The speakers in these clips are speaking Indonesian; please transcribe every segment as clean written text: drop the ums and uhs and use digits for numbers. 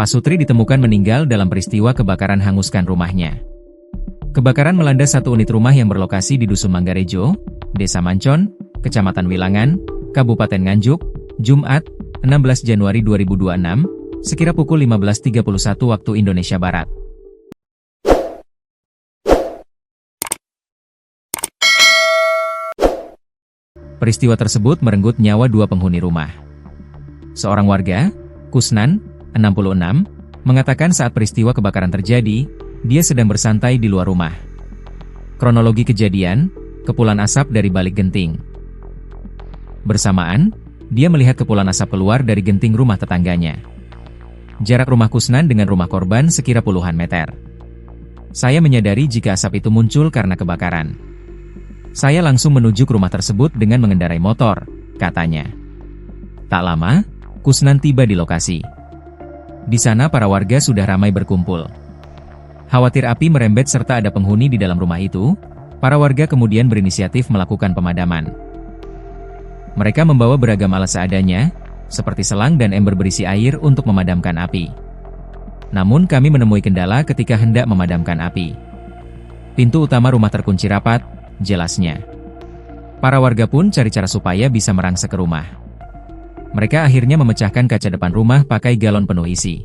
Pasutri ditemukan meninggal dalam peristiwa kebakaran hanguskan rumahnya. Kebakaran melanda satu unit rumah yang berlokasi di Dusun Manggarejo, Desa Mancon, Kecamatan Wilangan, Kabupaten Nganjuk, Jumat, 16 Januari 2026, sekira pukul 15.31 waktu Indonesia Barat. Peristiwa tersebut merenggut nyawa dua penghuni rumah. Seorang warga, Kusnan, 66, mengatakan saat peristiwa kebakaran terjadi, dia sedang bersantai di luar rumah. Kronologi kejadian, kepulan asap dari balik genting. Bersamaan, dia melihat kepulan asap keluar dari genting rumah tetangganya. Jarak rumah Kusnan dengan rumah korban sekira puluhan meter. Saya menyadari jika asap itu muncul karena kebakaran. Saya langsung menuju ke rumah tersebut dengan mengendarai motor, katanya. Tak lama, Kusnan tiba di lokasi. Di sana para warga sudah ramai berkumpul. Khawatir api merembet serta ada penghuni di dalam rumah itu, para warga kemudian berinisiatif melakukan pemadaman. Mereka membawa beragam alat seadanya, seperti selang dan ember berisi air untuk memadamkan api. Namun kami menemui kendala ketika hendak memadamkan api. Pintu utama rumah terkunci rapat, jelasnya. Para warga pun cari cara supaya bisa merangsek ke rumah. Mereka akhirnya memecahkan kaca depan rumah pakai galon penuh isi.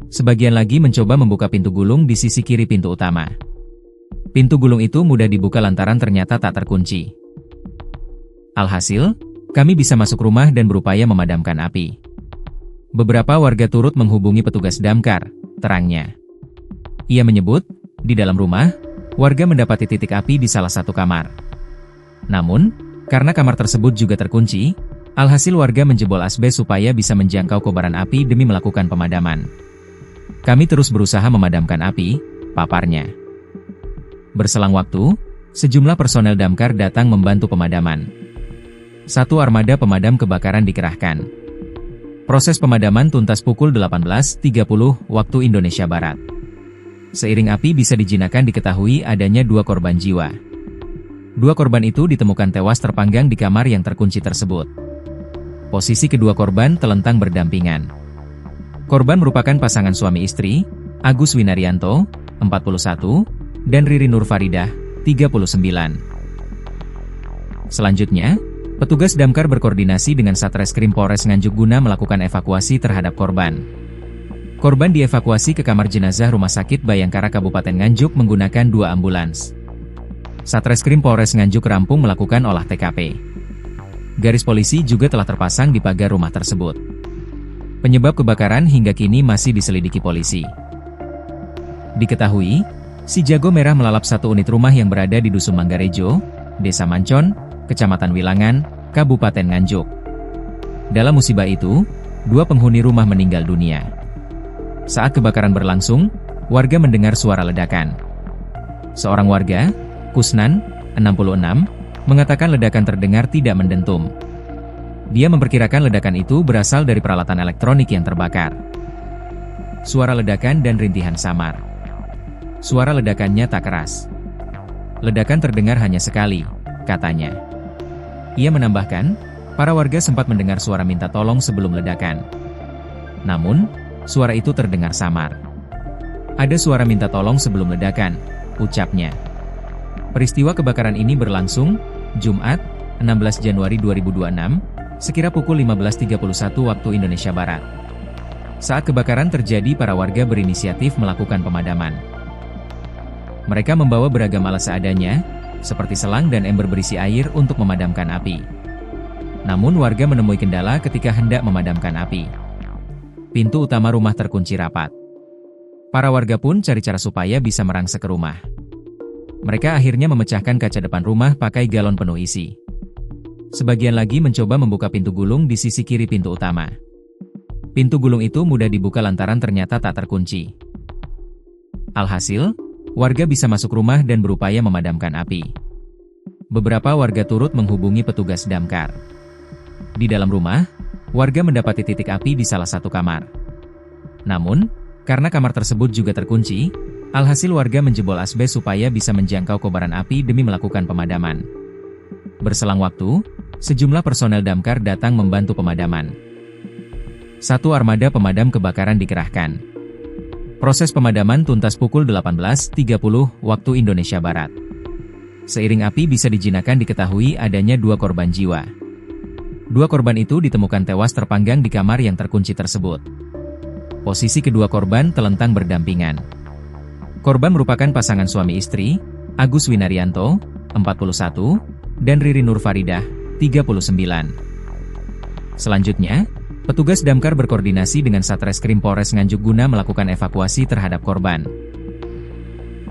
Sebagian lagi mencoba membuka pintu gulung di sisi kiri pintu utama. Pintu gulung itu mudah dibuka lantaran ternyata tak terkunci. Alhasil, kami bisa masuk rumah dan berupaya memadamkan api. Beberapa warga turut menghubungi petugas damkar, terangnya. Ia menyebut, di dalam rumah, warga mendapati titik api di salah satu kamar. Namun, karena kamar tersebut juga terkunci, alhasil warga menjebol asbes supaya bisa menjangkau kobaran api demi melakukan pemadaman. Kami terus berusaha memadamkan api, paparnya. Berselang waktu, sejumlah personel damkar datang membantu pemadaman. Satu armada pemadam kebakaran dikerahkan. Proses pemadaman tuntas pukul 18.30 waktu Indonesia Barat. Seiring api bisa dijinakan diketahui adanya dua korban jiwa. Dua korban itu ditemukan tewas terpanggang di kamar yang terkunci tersebut. Posisi kedua korban telentang berdampingan. Korban merupakan pasangan suami istri, Agus Winaryanto, 41, dan Riri Nur Faridah, 39. Selanjutnya, petugas damkar berkoordinasi dengan Satreskrim Polres Nganjuk guna melakukan evakuasi terhadap korban. Korban dievakuasi ke kamar jenazah Rumah Sakit Bayangkara Kabupaten Nganjuk menggunakan dua ambulans. Satreskrim Polres Nganjuk rampung melakukan olah TKP. Garis polisi juga telah terpasang di pagar rumah tersebut. Penyebab kebakaran hingga kini masih diselidiki polisi. Diketahui, si jago merah melalap satu unit rumah yang berada di Dusun Manggarejo, Desa Mancon, Kecamatan Wilangan, Kabupaten Nganjuk. Dalam musibah itu, dua penghuni rumah meninggal dunia. Saat kebakaran berlangsung, warga mendengar suara ledakan. Seorang warga, Kusnan, 66, mengatakan ledakan terdengar tidak mendentum. Dia memperkirakan ledakan itu berasal dari peralatan elektronik yang terbakar. Suara ledakan dan rintihan samar. Suara ledakannya tak keras. Ledakan terdengar hanya sekali, katanya. Ia menambahkan, para warga sempat mendengar suara minta tolong sebelum ledakan. Namun, suara itu terdengar samar. Ada suara minta tolong sebelum ledakan, ucapnya. Peristiwa kebakaran ini berlangsung, Jumat, 16 Januari 2026, sekira pukul 15.31 waktu Indonesia Barat. Saat kebakaran terjadi, para warga berinisiatif melakukan pemadaman. Mereka membawa beragam alat seadanya, seperti selang dan ember berisi air untuk memadamkan api. Namun warga menemui kendala ketika hendak memadamkan api. Pintu utama rumah terkunci rapat. Para warga pun cari cara supaya bisa merangsek ke rumah. Mereka akhirnya memecahkan kaca depan rumah pakai galon penuh isi. Sebagian lagi mencoba membuka pintu gulung di sisi kiri pintu utama. Pintu gulung itu mudah dibuka lantaran ternyata tak terkunci. Alhasil, warga bisa masuk rumah dan berupaya memadamkan api. Beberapa warga turut menghubungi petugas damkar. Di dalam rumah, warga mendapati titik api di salah satu kamar. Namun, karena kamar tersebut juga terkunci, alhasil warga menjebol asbes supaya bisa menjangkau kobaran api demi melakukan pemadaman. Berselang waktu, sejumlah personel damkar datang membantu pemadaman. Satu armada pemadam kebakaran dikerahkan. Proses pemadaman tuntas pukul 18.30 waktu Indonesia Barat. Seiring api bisa dijinakan diketahui adanya 2 korban jiwa. 2 korban itu ditemukan tewas terpanggang di kamar yang terkunci tersebut. Posisi kedua korban telentang berdampingan. Korban merupakan pasangan suami istri, Agus Winaryanto, 41, dan Ririn Nurfaridah, 39. Selanjutnya, petugas damkar berkoordinasi dengan Satreskrim Polres Nganjuk guna melakukan evakuasi terhadap korban.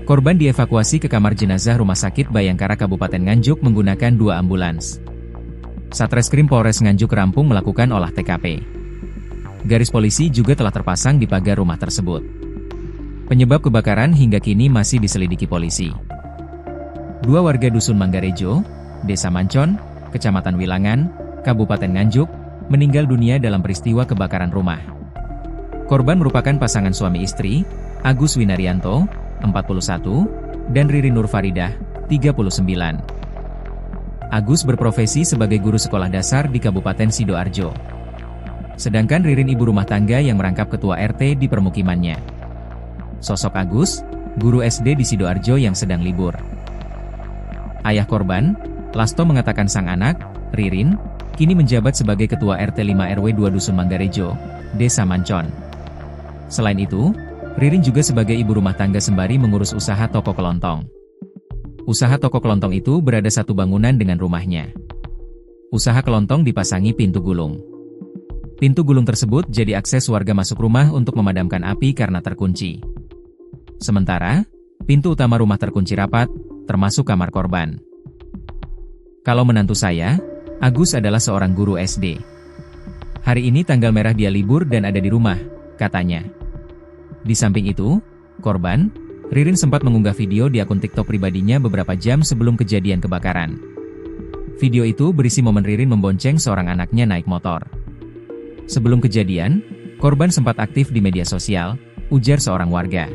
Korban dievakuasi ke kamar jenazah Rumah Sakit Bayangkara Kabupaten Nganjuk menggunakan 2 ambulans. Satreskrim Polres Nganjuk rampung melakukan olah TKP. Garis polisi juga telah terpasang di pagar rumah tersebut. Penyebab kebakaran hingga kini masih diselidiki polisi. 2 warga Dusun Manggarejo, Desa Mancon, Kecamatan Wilangan, Kabupaten Nganjuk, meninggal dunia dalam peristiwa kebakaran rumah. Korban merupakan pasangan suami istri, Agus Winaryanto, 41, dan Ririn Nurfaridah, 39. Agus berprofesi sebagai guru sekolah dasar di Kabupaten Sidoarjo. Sedangkan Ririn ibu rumah tangga yang merangkap ketua RT di permukimannya. Sosok Agus, guru SD di Sidoarjo yang sedang libur. Ayah korban, Lasto mengatakan sang anak, Ririn, kini menjabat sebagai Ketua RT 5 RW 2 Dusun Manggarejo, Desa Mancon. Selain itu, Ririn juga sebagai ibu rumah tangga sembari mengurus usaha toko kelontong. Usaha toko kelontong itu berada satu bangunan dengan rumahnya. Usaha kelontong dipasangi pintu gulung. Pintu gulung tersebut jadi akses warga masuk rumah untuk memadamkan api karena terkunci. Sementara, pintu utama rumah terkunci rapat, termasuk kamar korban. Kalau menantu saya, Agus adalah seorang guru SD. Hari ini tanggal merah dia libur dan ada di rumah, katanya. Di samping itu, korban, Ririn sempat mengunggah video di akun TikTok pribadinya beberapa jam sebelum kejadian kebakaran. Video itu berisi momen Ririn membonceng seorang anaknya naik motor. Sebelum kejadian, korban sempat aktif di media sosial, ujar seorang warga.